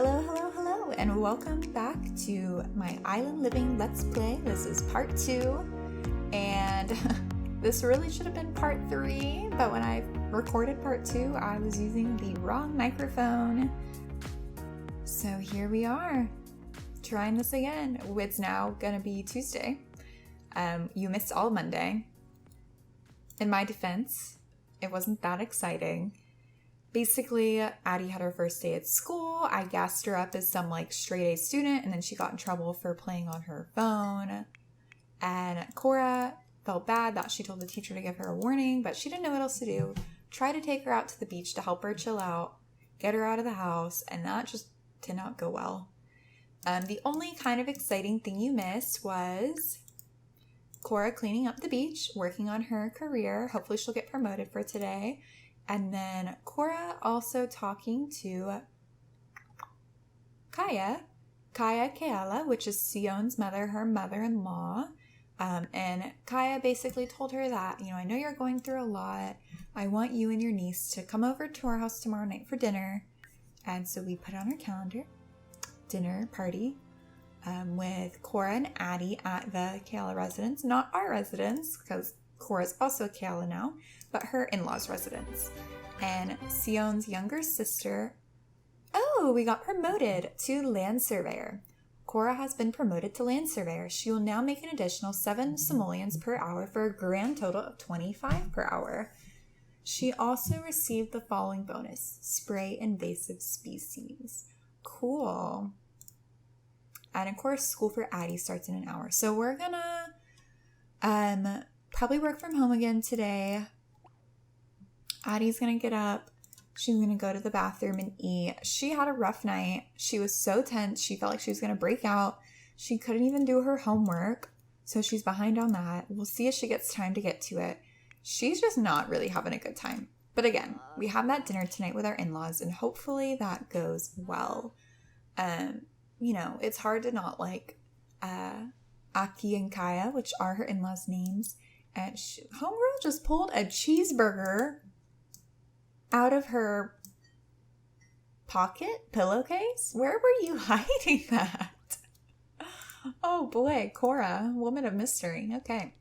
Hello, hello, hello, and welcome back to my island living Let's Play. This is part 2, and this really should have been part 3, but when I recorded part 2, I was using the wrong microphone. So here we are, trying this again. It's now gonna be Tuesday. You missed all Monday. In my defense, it wasn't that exciting. Basically, Addie had her first day at school. I gassed her up as some straight A student, and then she got in trouble for playing on her phone. And Cora felt bad that she told the teacher to give her a warning, but she didn't know what else to do. Tried to take her out to the beach to help her chill out, get her out of the house, and that just did not go well. The only kind of exciting thing you missed was Cora cleaning up the beach, working on her career. Hopefully she'll get promoted for today. And then Cora also talking to Kaya Keala, which is Sion's mother, her mother-in-law. And Kaya basically told her that, I know you're going through a lot. I want you and your niece to come over to our house tomorrow night for dinner. And so we put on our calendar, dinner party, with Cora and Addie at the Keala residence. Not our residence, because Cora's also a Keala now, but her in-laws' residence. And Sion's younger sister, we got promoted to land surveyor. Cora has been promoted to land surveyor. She will now make an additional 7 simoleons per hour for a grand total of 25 per hour. She also received the following bonus: spray invasive species. Cool. And of course, school for Addie starts in an hour. So we're gonna probably work from home again today. Addie's gonna get up. She's gonna go to the bathroom and eat. She had a rough night. She was so tense. She felt like she was gonna break out. She couldn't even do her homework, so she's behind on that. We'll see if she gets time to get to it. She's just not really having a good time. But again, we have that dinner tonight with our in-laws, and hopefully that goes well. It's hard to not like Aki and Kaya, which are her in-laws' names. And homegirl just pulled a cheeseburger out of her pillowcase. Where were you hiding that? Oh boy, Cora, woman of mystery. Okay.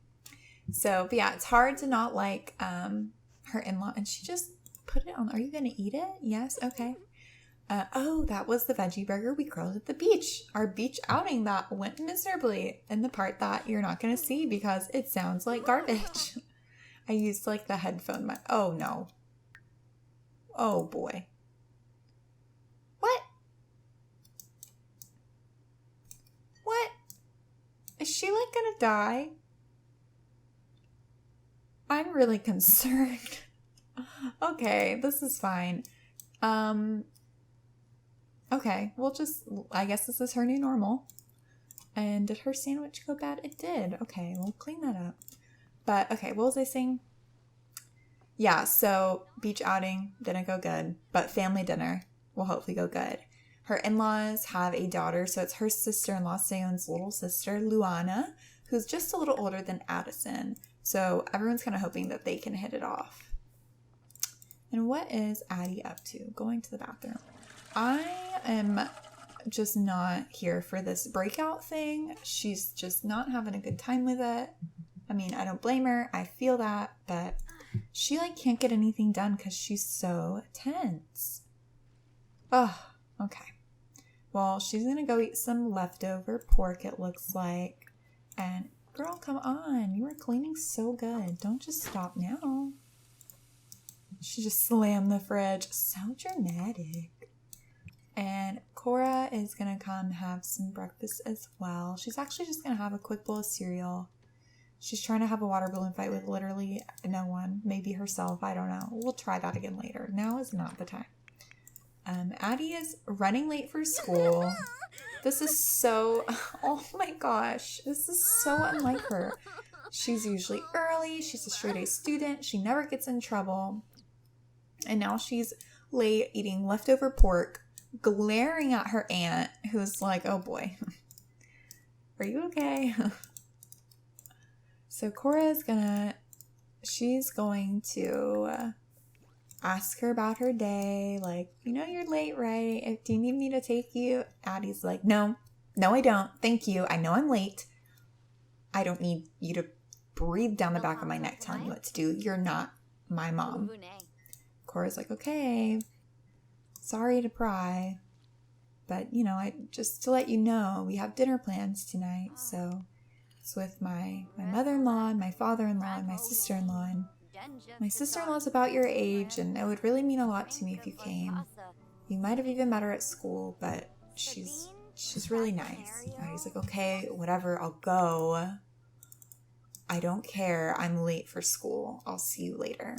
So, but yeah, it's hard to not like her in-law. And she just put it on. Are you going to eat it? Yes. Okay. That was the veggie burger we grilled at the beach. Our beach outing that went miserably in the part that you're not going to see because it sounds like garbage. I used the headphone mic. Oh no. Oh boy. What? What? Is she gonna die? I'm really concerned. Okay, this is fine. Okay, I guess this is her new normal. And did her sandwich go bad? It did. Okay, we'll clean that up. But, okay, what was I saying? Yeah, so beach outing didn't go good, but family dinner will hopefully go good. Her in-laws have a daughter, so it's her sister-in-law, Sion's little sister, Luana, who's just a little older than Addison. So everyone's kind of hoping that they can hit it off. And what is Addie up to? Going to the bathroom. I am just not here for this breakout thing. She's just not having a good time with it. I mean, I don't blame her. I feel that, but she can't get anything done because she's so tense. Oh, okay. Well, she's gonna go eat some leftover pork, it looks like. And girl, come on. You were cleaning so good. Don't just stop now. She just slammed the fridge. So dramatic. And Cora is going to come have some breakfast as well. She's actually just going to have a quick bowl of cereal. She's trying to have a water balloon fight with literally no one. Maybe herself. I don't know. We'll try that again later. Now is not the time. Addie is running late for school. This is so... Oh my gosh. This is so unlike her. She's usually early. She's a straight A student. She never gets in trouble. And now she's late eating leftover pork, glaring at her aunt, who's like, oh boy, are you okay? So Cora is she's going to ask her about her day. Like, you're late, right? Do you need me to take you? Addie's like, no, I don't. Thank you. I know I'm late. I don't need you to breathe down the back of my neck telling me what to do. You're not my mom. Cora's like, okay, sorry to pry. But, just to let you know, we have dinner plans tonight. So it's with my mother-in-law and my father-in-law and my sister-in-law. And my sister-in-law's about your age, and it would really mean a lot to me if you came. You might have even met her at school, but she's really nice. And he's like, okay, whatever, I'll go. I don't care. I'm late for school. I'll see you later.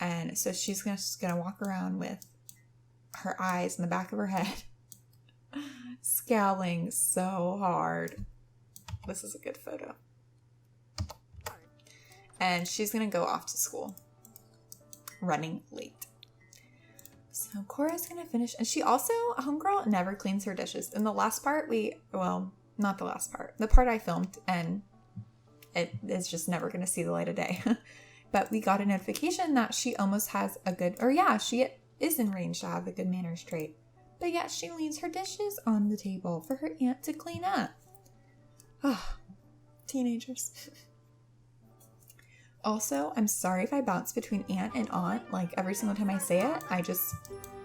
And so she's just gonna walk around with her eyes in the back of her head, scowling so hard. This is a good photo. And she's gonna go off to school, running late. So Cora's gonna finish, and she also, homegirl never cleans her dishes. In the last part, not the last part, the part I filmed, and it is just never gonna see the light of day. But we got a notification that she almost has she is in range to have a good manners trait. But yet she leaves her dishes on the table for her aunt to clean up. Oh, teenagers. Also, I'm sorry if I bounce between aunt and aunt. Like, every single time I say it, I just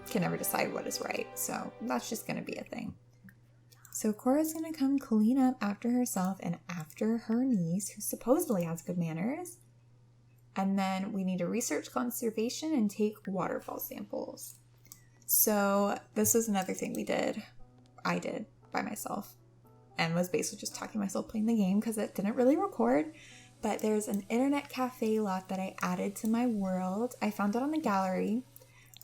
can never decide what is right. So that's just going to be a thing. So Cora's going to come clean up after herself and after her niece, who supposedly has good manners. And then we need to research conservation and take waterfall samples. So this was another thing I did by myself, and was basically just talking to myself playing the game because it didn't really record. But there's an internet cafe lot that I added to my world. I found it on the gallery.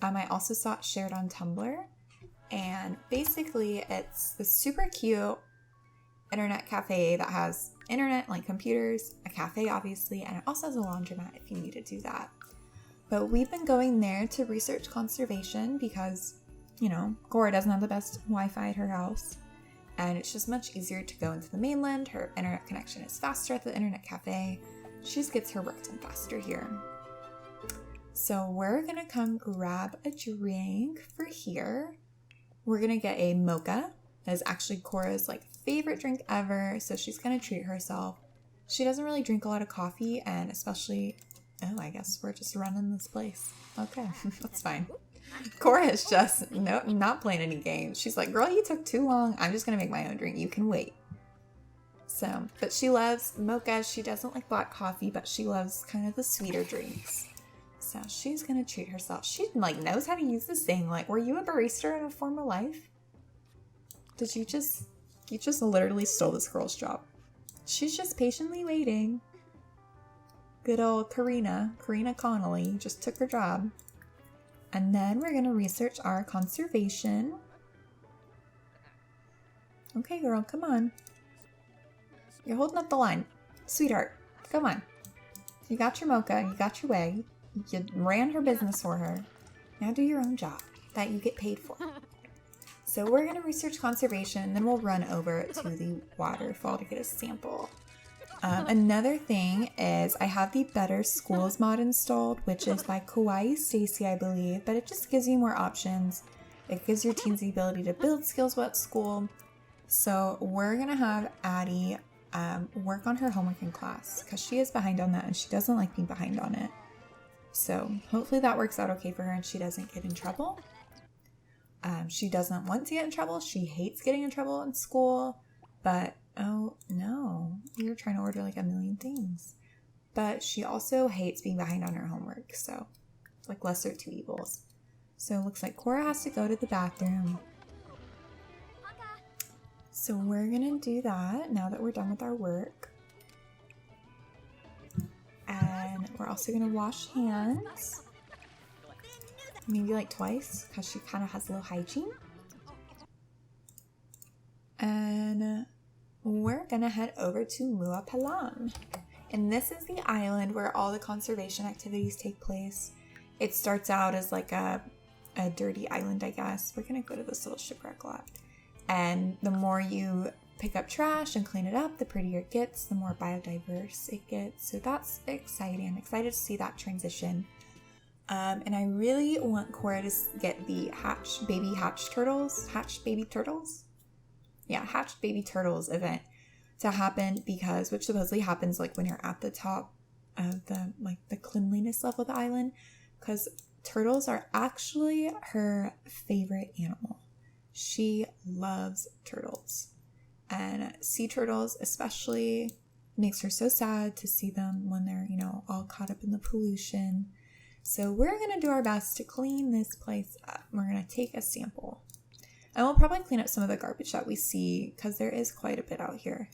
I also saw it shared on Tumblr. And basically it's this super cute internet cafe that has internet, like computers, a cafe obviously, and it also has a laundromat if you need to do that. But we've been going there to research conservation because, Cora doesn't have the best Wi-Fi at her house. And it's just much easier to go into the mainland. Her internet connection is faster at the internet cafe. She just gets her work done faster here. So we're going to come grab a drink for here. We're going to get a mocha. That is actually Cora's favorite drink ever. So she's going to treat herself. She doesn't really drink a lot of coffee, and especially, I guess we're just running this place. Okay, that's fine. Cora is just not playing any games. She's like, girl, you took too long. I'm just going to make my own drink. You can wait. So, but she loves mocha. She doesn't like black coffee, but she loves kind of the sweeter drinks. So she's going to treat herself. She knows how to use this thing. Were you a barista in a former life? Did you just literally stole this girl's job. She's just patiently waiting. Good old Karina Connolly just took her job. And then we're going to research our conservation. Okay, girl, come on. You're holding up the line. Sweetheart, come on. You got your mocha. You got your way. You ran her business for her. Now do your own job that you get paid for. So we're going to research conservation. Then we'll run over to the waterfall to get a sample. Another thing is I have the Better Schools mod installed, which is by Kawaii Stacy, I believe, but it just gives you more options. It gives your teens the ability to build skills while at school. So we're going to have Addie work on her homework in class because she is behind on that and she doesn't like being behind on it. So hopefully that works out okay for her and she doesn't get in trouble. She doesn't want to get in trouble. She hates getting in trouble in school, but oh no, you're trying to order a million things. But she also hates being behind on her homework, so it's lesser of two evils. So it looks like Cora has to go to the bathroom. So we're gonna do that now that we're done with our work. And we're also gonna wash hands. Maybe twice, because she kind of has a little hygiene. And we're gonna head over to Mua Palam. And this is the island where all the conservation activities take place. It starts out as a dirty island, I guess. We're gonna go to this little shipwreck lot. And the more you pick up trash and clean it up, the prettier it gets, the more biodiverse it gets. So that's exciting. I'm excited to see that transition. And I really want Cora to get the hatched baby turtles event to happen, because which supposedly happens like when you're at the top of the cleanliness level of the island, because turtles are actually her favorite animal. She loves turtles, and sea turtles especially makes her so sad to see them when they're, all caught up in the pollution. So we're going to do our best to clean this place up. We're going to take a sample. And we'll probably clean up some of the garbage that we see, because there is quite a bit out here.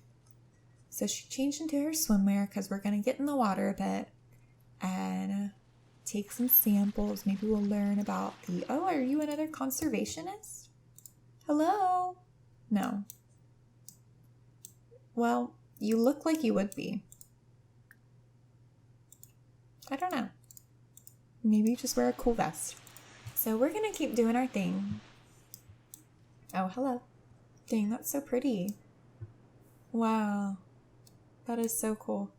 So she changed into her swimwear because we're going to get in the water a bit and take some samples. Maybe we'll learn about are you another conservationist? Hello? No. Well, you look like you would be. I don't know. Maybe just wear a cool vest. So we're going to keep doing our thing. Oh, hello. Dang, that's so pretty. Wow. That is so cool.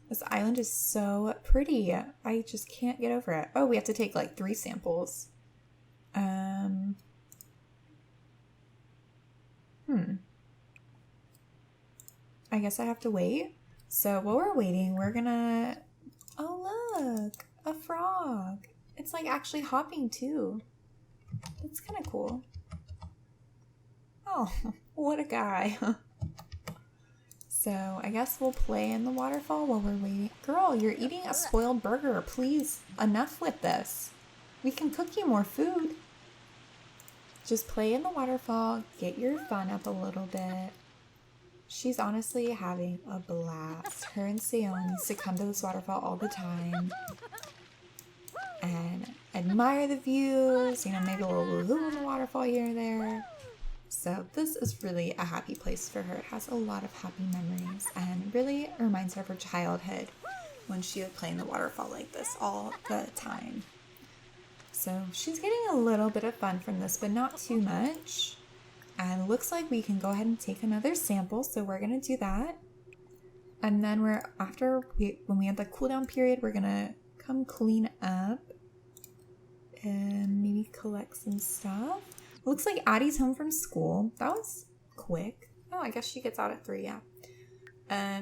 This island is so pretty. I just can't get over it. Oh, we have to take like 3 samples. I guess I have to wait. So while we're waiting, we're gonna... Oh, look. A frog. It's like actually hopping too. That's kind of cool. Oh, what a guy. So I guess we'll play in the waterfall while we're waiting. Girl, you're eating a spoiled burger. Please, enough with this. We can cook you more food. Just play in the waterfall. Get your fun up a little bit. She's honestly having a blast. Her and Sion used to come to this waterfall all the time and admire the views, maybe a little woohoo in the waterfall here and there. So this is really a happy place for her. It has a lot of happy memories and really reminds her of her childhood when she would play in the waterfall like this all the time. So she's getting a little bit of fun from this, but not too much. And it looks like we can go ahead and take another sample, so we're going to do that. And then when we have the cool down period, we're going to come clean up and maybe collect some stuff. It looks like Addie's home from school. That was quick. Oh, I guess she gets out at 3, yeah.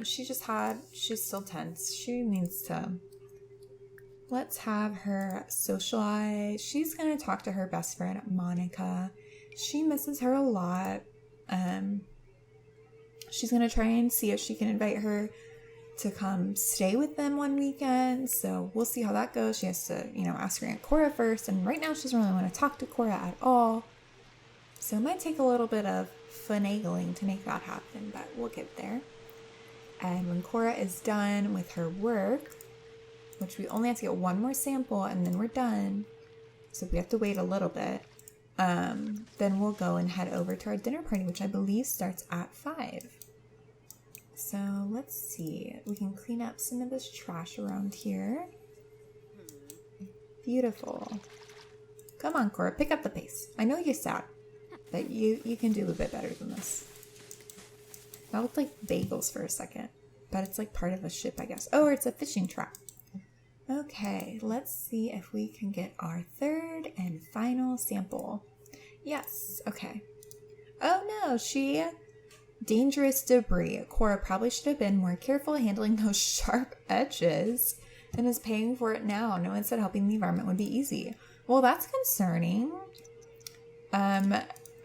She's still tense. She needs to... Let's have her socialize. She's going to talk to her best friend, Monica. She misses her a lot. She's going to try and see if she can invite her to come stay with them one weekend. So we'll see how that goes. She has to, ask her Aunt Cora first. And right now she doesn't really want to talk to Cora at all. So it might take a little bit of finagling to make that happen, but we'll get there. And when Cora is done with her work, which we only have to get one more sample and then we're done, so we have to wait a little bit, then we'll go and head over to our dinner party, which I believe starts at 5. So let's see. We can clean up some of this trash around here. Beautiful. Come on, Cora, pick up the pace. I know you're sad, but you can do a bit better than this. That looked like bagels for a second, but it's like part of a ship, I guess. Oh, or it's a fishing trap. Okay, let's see if we can get our third and final sample. Yes, okay. Oh no, dangerous debris. Cora probably should have been more careful handling those sharp edges and is paying for it now. No one said helping the environment would be easy. Well, that's concerning.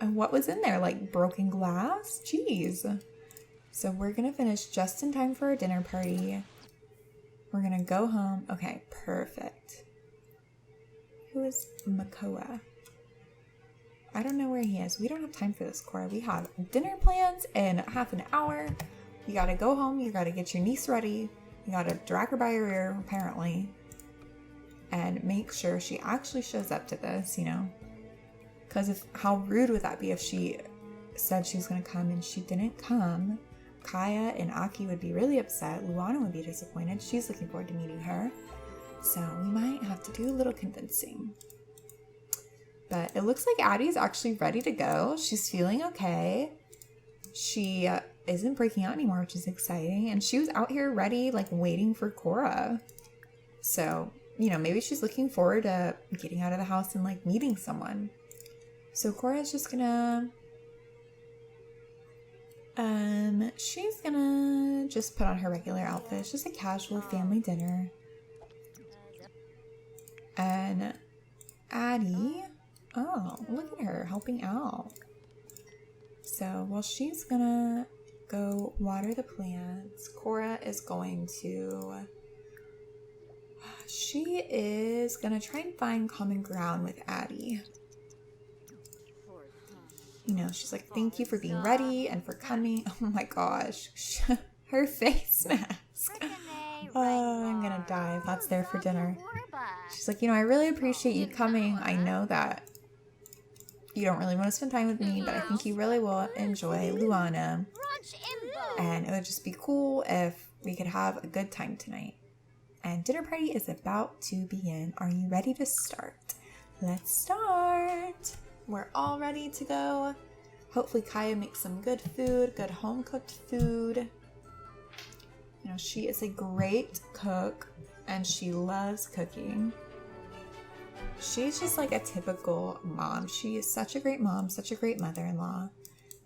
What was in there? Like broken glass? Jeez. So we're going to finish just in time for our dinner party. We're going to go home. Okay, perfect. Who is Makoa? I don't know where he is. We don't have time for this, Cora. We have dinner plans in half an hour. You got to go home. You got to get your niece ready. You got to drag her by her ear, apparently. And make sure she actually shows up to this, Because how rude would that be if she said she was going to come and she didn't come? Kaya and Aki would be really upset. Luana would be disappointed. She's looking forward to meeting her. So we might have to do a little convincing. But it looks like Addie's actually ready to go. She's feeling okay. She isn't breaking out anymore, which is exciting. And she was out here ready, like waiting for Cora. So maybe she's looking forward to getting out of the house and like meeting someone. So Cora's just gonna, she's gonna just put on her regular outfit. It's just a casual family dinner. And Addie, oh, look at her helping out. So while she's gonna go water the plants, Cora is going to, she is gonna try and find common ground with Addie. She's like, thank you for being ready and for coming. Oh my gosh, her face mask. Oh, I'm gonna die if that's there for dinner. She's like, I really appreciate you coming. I know that you don't really want to spend time with me, but I think you really will enjoy Luana. And it would just be cool if we could have a good time tonight. And dinner party is about to begin. Are you ready to start? Let's start. We're all ready to go. Hopefully Kaya makes some good food, good home-cooked food. She is a great cook and she loves cooking. She's just like a typical mom. She is such a great mom, such a great mother-in-law.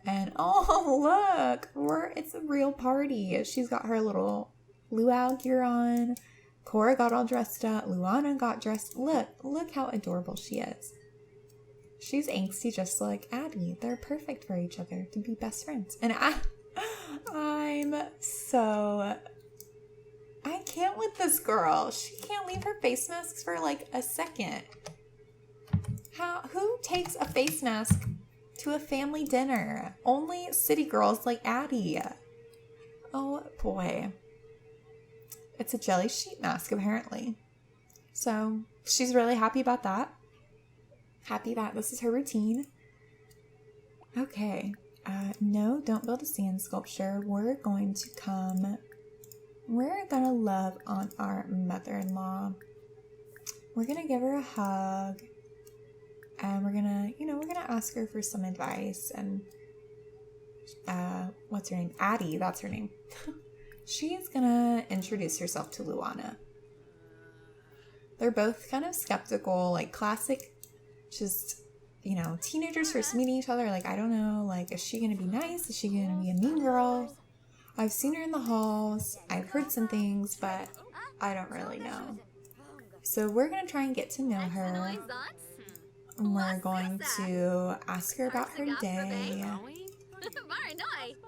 And oh, look, it's a real party. She's got her little luau gear on. Cora got all dressed up. Luana got dressed. Look how adorable she is. She's angsty just like Addie. They're perfect for each other to be best friends. And I can't with this girl. She can't leave her face masks for like a second. Who takes a face mask to a family dinner? Only city girls like Addie. Oh boy. It's a jelly sheet mask apparently. So she's really happy about that. Happy that this is her routine. Okay. No, don't build a sand sculpture. We're going to love on our mother-in-law. We're gonna give her a hug. And we're gonna ask her for some advice. And what's her name? Addie, that's her name. She's gonna introduce herself to Luana. They're both kind of skeptical, like classic, just, teenagers first meeting each other. Like, I don't know, like, is she gonna be nice? Is she gonna be a mean girl? I've seen her in the halls. I've heard some things, but I don't really know. So we're gonna try and get to know her. We're going to ask her about her day.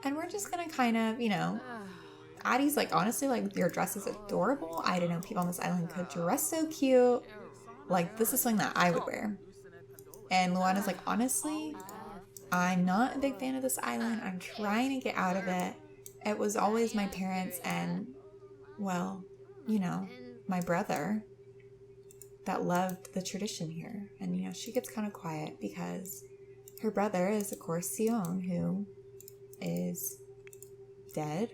And we're just going to kind of, Addie's like, honestly, like, your dress is adorable. I don't know, people on this island could dress so cute. Like, this is something that I would wear. And Luana's like, honestly, I'm not a big fan of this island. I'm trying to get out of it. It was always my parents and, well, my brother that loved the tradition here. And, she gets kind of quiet because her brother is, of course, Sion, who is dead.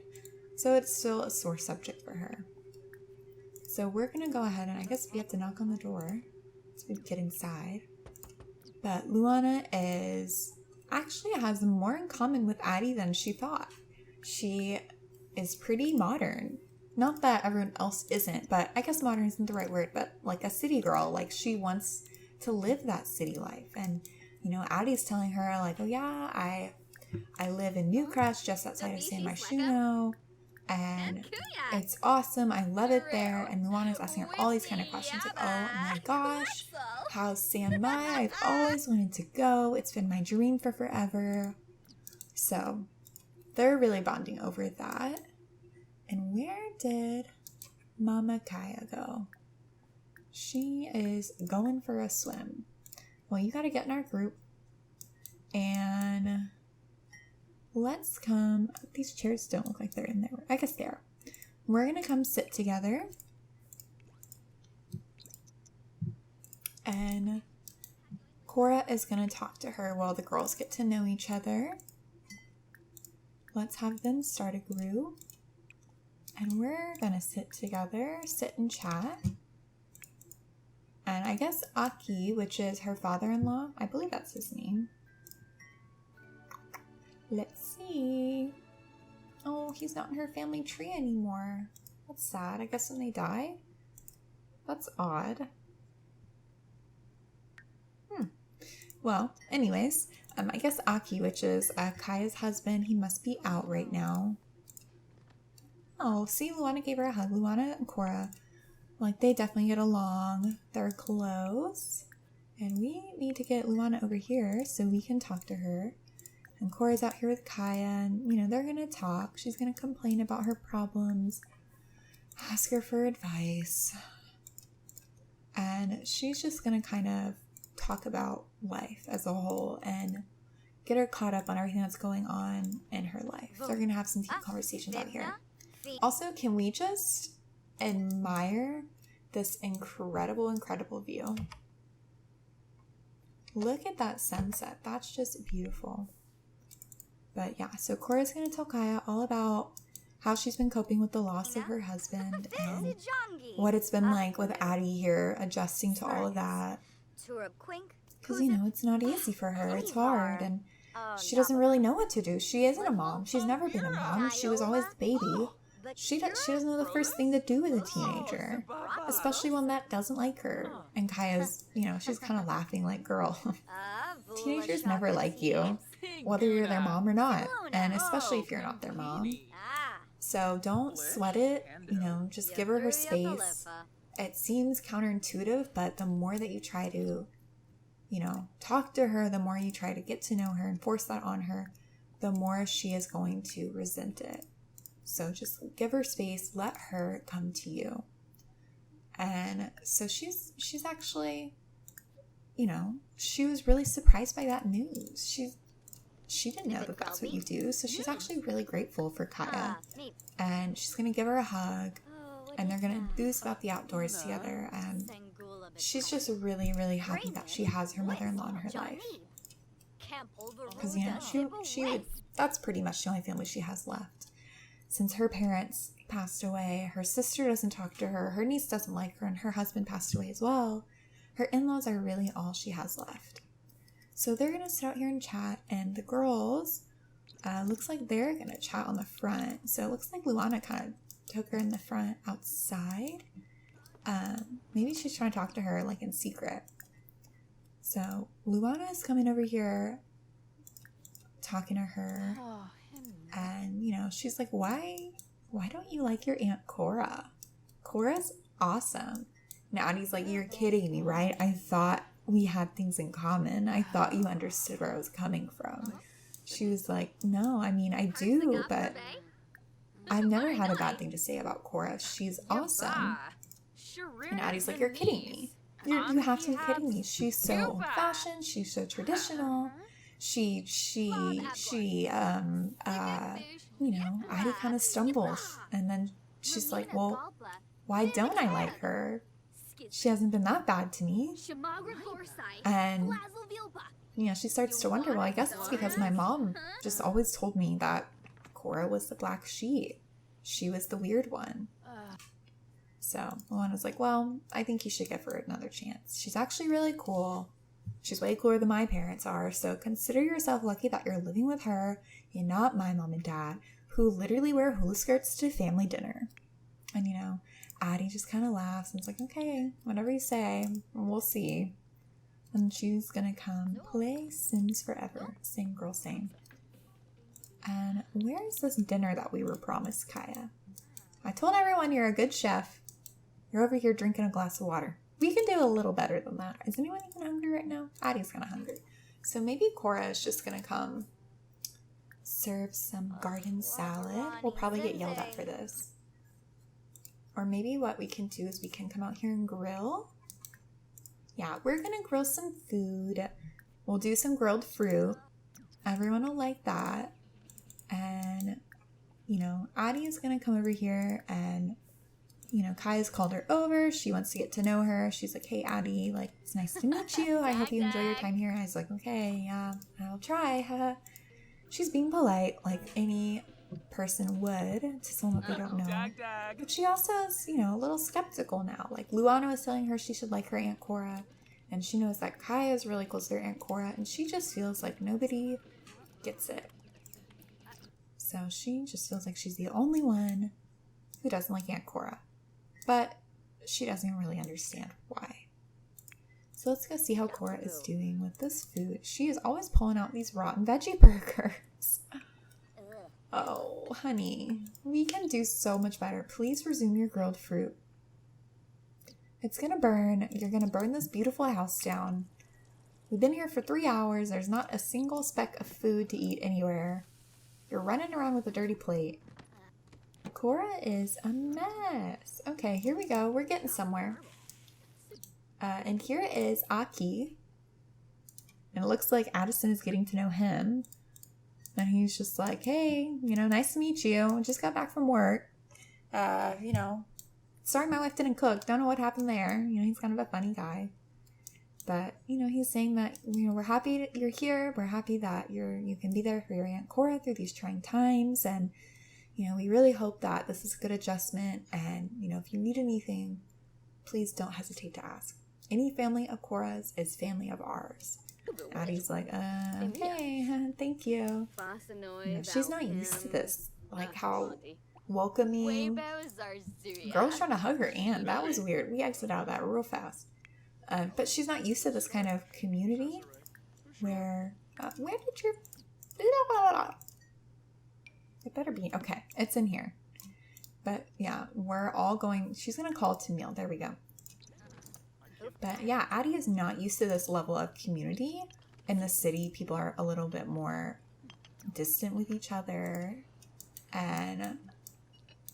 So it's still a sore subject for her. So we're going to go ahead and I guess we have to knock on the door so we get inside. But Luana actually has more in common with Addie than she thought. She is pretty modern. Not that everyone else isn't, but I guess modern isn't the right word, but like a city girl. Like, she wants to live that city life. And, Addie's telling her, like, oh yeah, I live in Newcrest, just outside of San Myshuno, and it's awesome. I love it there. And Luana's asking her all these kind of questions, like, oh my gosh, how's San Mai? I've always wanted to go. It's been my dream for forever. So they're really bonding over that. And where did Mama Kaya go? She is going for a swim. Well, you got to get in our group. And let's come. These chairs don't look like they're in there. I guess they are. We're going to come sit together. And Cora is going to talk to her while the girls get to know each other. Let's have them start a group. And we're going to sit together, sit and chat. And I guess Aki, which is her father-in-law, I believe that's his name. Let's see. Oh, he's not in her family tree anymore. That's sad. I guess when they die. That's odd. Well, anyways, I guess Aki, which is Kaya's husband, he must be out right now. Oh, see, Luana gave her a hug. Luana and Cora, like, they definitely get along. They're close. And we need to get Luana over here so we can talk to her. And Cora's out here with Kaya, and, you know, they're going to talk. She's going to complain about her problems, ask her for advice. And she's just going to kind of talk about life as a whole and get her caught up on everything that's going on in her life. They're going to have some deep conversations out here. Also, can we just admire this incredible, incredible view? Look at that sunset. That's just beautiful. But yeah, so Cora's going to tell Kaya all about how she's been coping with the loss of her husband and what it's been like with Addie here, adjusting to all of that. Because, you know, it's not easy for her. It's hard. And she doesn't really know what to do. She isn't a mom. She's never been a mom. She was always the baby. She doesn't know the first thing to do with a teenager, especially one that doesn't like her. And Kaya's, you know, she's kind of laughing like, girl, teenagers never like you, whether you're their mom or not, and especially if you're not their mom. So don't sweat it, you know, just give her space. It seems counterintuitive, but the more that you try to, you know, talk to her, the more you try to get to know her and force that on her, the more she is going to resent it. So just give her space, let her come to you. And so she's actually, you know, she was really surprised by that news. She didn't know that that's what you do. So she's actually really grateful for Kaya. And she's going to give her a hug. And they're going to enthuse about the outdoors together. And she's just really, really happy that she has her mother-in-law in her life. Because, you know, she would, that's pretty much the only family she has left. Since her parents passed away, her sister doesn't talk to her, her niece doesn't like her, and her husband passed away as well. Her in-laws are really all she has left. So they're going to sit out here and chat, and the girls, looks like they're going to chat on the front. So it looks like Luana kind of took her in the front outside. Maybe she's trying to talk to her, like, in secret. So Luana is coming over here, talking to her. And, you know, she's like, why don't you like your Aunt Cora? Cora's awesome. And Addie's like, you're kidding me, right? I thought we had things in common. I thought you understood where I was coming from. She was like, no, I mean, I do, but I've never had a bad thing to say about Cora. She's awesome. And Addie's like, you're kidding me. You have to be kidding me. She's so old-fashioned. She's so traditional. You know, Addie kind of stumbles, and then she's like, well, why don't I like her? She hasn't been that bad to me. And, you know, she starts to wonder, well, I guess it's because my mom just always told me that Cora was the black sheep. She was the weird one. So Luana's like, well, I think you should give her another chance. She's actually really cool. She's way cooler than my parents are, so consider yourself lucky that you're living with her and not my mom and dad, who literally wear hula skirts to family dinner. And, you know, Addie just kind of laughs and is like, okay, whatever you say, we'll see. And she's gonna come play Sims Forever. Sing, girl, sing. And where is this dinner that we were promised, Kaya? I told everyone you're a good chef. You're over here drinking a glass of water. We can do a little better than that. Is anyone even hungry right now? Addie's kind of hungry. So maybe Cora is just going to come serve some garden salad. We'll probably get yelled at for this. Or maybe what we can do is we can come out here and grill. Yeah, we're going to grill some food. We'll do some grilled fruit. Everyone will like that. And, you know, Addie is going to come over here and, you know, Kaya's called her over. She wants to get to know her. She's like, hey, Addie, like, it's nice to meet you. I hope you enjoy your time here. And I was like, okay, yeah, I'll try. She's being polite like any person would to someone that they don't know. But she also is, you know, a little skeptical now. Like, Luana was telling her she should like her Aunt Cora. And she knows that Kaya is really close to her Aunt Cora. And she just feels like nobody gets it. So she just feels like she's the only one who doesn't like Aunt Cora. But she doesn't really understand why. So let's go see how Cora is doing with this food. She is always pulling out these rotten veggie burgers. Oh, honey, we can do so much better. Please resume your grilled fruit. It's gonna burn. You're gonna burn this beautiful house down. We've been here for 3 hours. There's not a single speck of food to eat anywhere. You're running around with a dirty plate. Cora is a mess. Okay, here we go. We're getting somewhere. And here is Aki. And it looks like Addison is getting to know him. And he's just like, hey, nice to meet you. Just got back from work. Sorry my wife didn't cook. Don't know what happened there. He's kind of a funny guy. But, he's saying that, we're happy that you're here. We're happy that you can be there for your Aunt Cora through these trying times. And, we really hope that this is a good adjustment. And, if you need anything, please don't hesitate to ask. Any family of Cora's is family of ours. Addie's like, okay, thank you. She's not used to this. Like how welcoming. Girl's trying to hug her aunt. That was weird. We exited out of that real fast. But she's not used to this kind of community where did your... It better be... Okay, it's in here. But yeah, we're all going... She's going to call to meal. There we go. But yeah, Addie is not used to this level of community. In the city, people are a little bit more distant with each other. And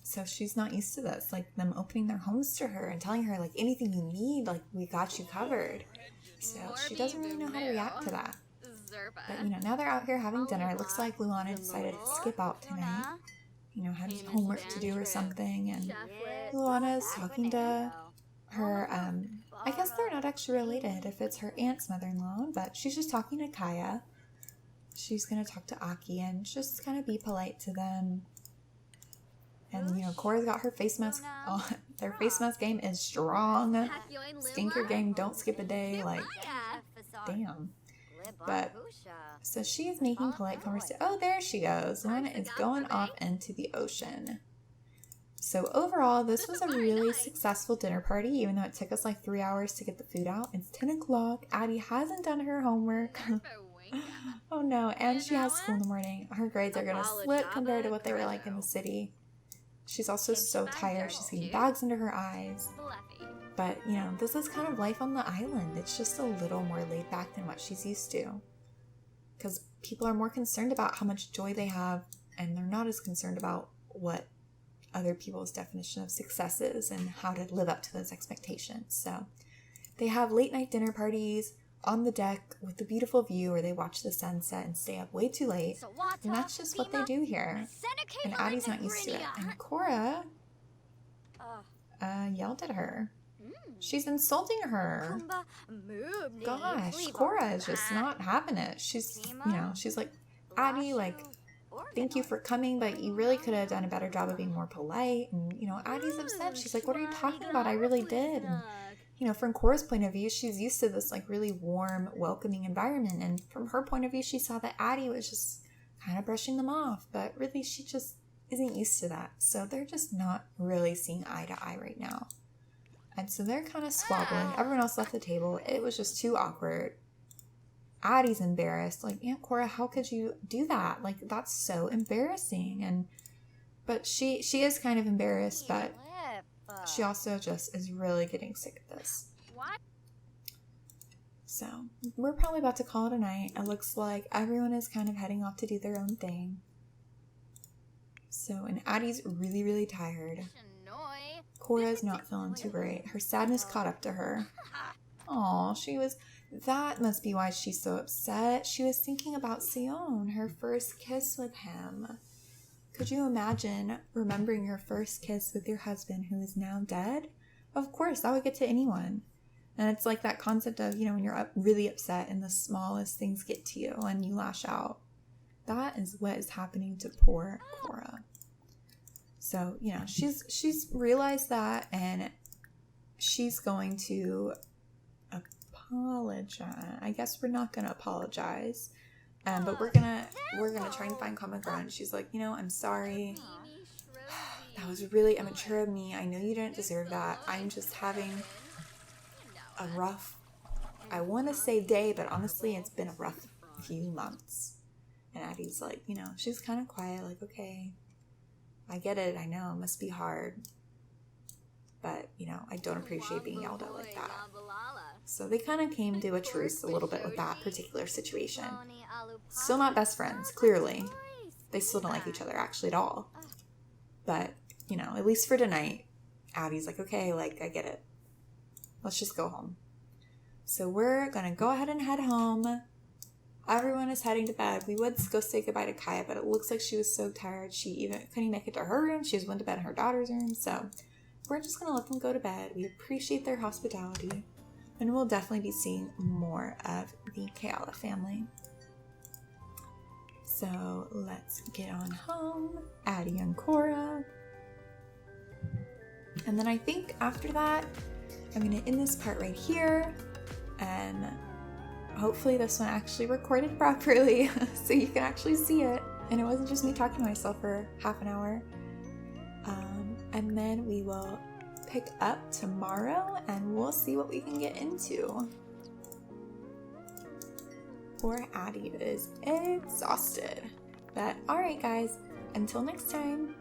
so she's not used to this. Like them opening their homes to her and telling her like anything you need, like we got you covered. So she doesn't really know how to react to that. But now they're out here having dinner. It looks like Sulani decided to skip out tonight. Had homework to do or something. And Sulani is talking to her, I guess they're not actually related if it's her aunt's mother-in-law, but she's just talking to Kaya. She's going to talk to Aki and just kind of be polite to them. And, Cora's got her face mask on. Their face mask game is strong. Stinker game, don't skip a day. Like, damn. But, so she is making polite conversation. Oh, there she goes. One is going off into the ocean. So overall, this was a really successful dinner party, even though it took us like 3 hours to get the food out. It's 10 o'clock. Addie hasn't done her homework. Oh no, and she has school in the morning. Her grades are going to slip compared to what they were like in the city. She's also so tired. She's getting bags under her eyes. But, this is kind of life on the island. It's just a little more laid back than what she's used to. Because people are more concerned about how much joy they have, and they're not as concerned about what other people's definition of success is and how to live up to those expectations. So they have late night dinner parties on the deck with the beautiful view where they watch the sunset and stay up way too late. And that's just what they do here. And Addie's not used to it. And Cora yelled at her. She's insulting her. Gosh, Cora is just not having it. She's, she's like, Addie, like, thank you for coming, but you really could have done a better job of being more polite. And, Addie's upset. She's like, what are you talking about? I really did. And, from Cora's point of view, she's used to this, like, really warm, welcoming environment. And from her point of view, she saw that Addie was just kind of brushing them off. But really, she just isn't used to that. So they're just not really seeing eye to eye right now. And so they're kind of squabbling. Everyone else left the table. It was just too awkward. Addie's embarrassed. Like, Aunt Cora, how could you do that? Like, that's so embarrassing. But she is kind of embarrassed, but she also just is really getting sick of this. So, we're probably about to call it a night. It looks like everyone is kind of heading off to do their own thing. So, and Addie's really, really tired. Cora's not feeling too great. Her sadness caught up to her. Aw, that must be why she's so upset. She was thinking about Sion, her first kiss with him. Could you imagine remembering your first kiss with your husband who is now dead? Of course, that would get to anyone. And it's like that concept of, when you're really upset and the smallest things get to you and you lash out. That is what is happening to poor Cora. So, she's realized that, and she's going to apologize. I guess we're not going to apologize. But we're gonna try and find common ground. She's like, I'm sorry. that was really immature of me. I know you didn't deserve that. I'm just having a rough, I want to say day, but honestly, it's been a rough few months. And Addie's like, you know, she's kind of quiet, like, okay, I get it. I know it must be hard. But, you know, I don't appreciate being yelled at like that. So they kind of came to a truce a little bit with that particular situation. Still not best friends, clearly. They still don't like each other actually at all. But, you know, at least for tonight, Addie's like, okay, like, I get it. Let's just go home. So we're going to go ahead and head home. Everyone is heading to bed. We would go say goodbye to Kaya, but it looks like she was so tired she even couldn't make it to her room. She just went to bed in her daughter's room. So we're just going to let them go to bed. We appreciate their hospitality. And we'll definitely be seeing more of the Kayala family. So let's get on home. Addie and Cora. And then I think after that, I'm going to end this part right here. And hopefully this one actually recorded properly so you can actually see it. And it wasn't just me talking to myself for half an hour. And then we will pick up tomorrow and we'll see what we can get into. Poor Addie is exhausted. But alright guys, until next time.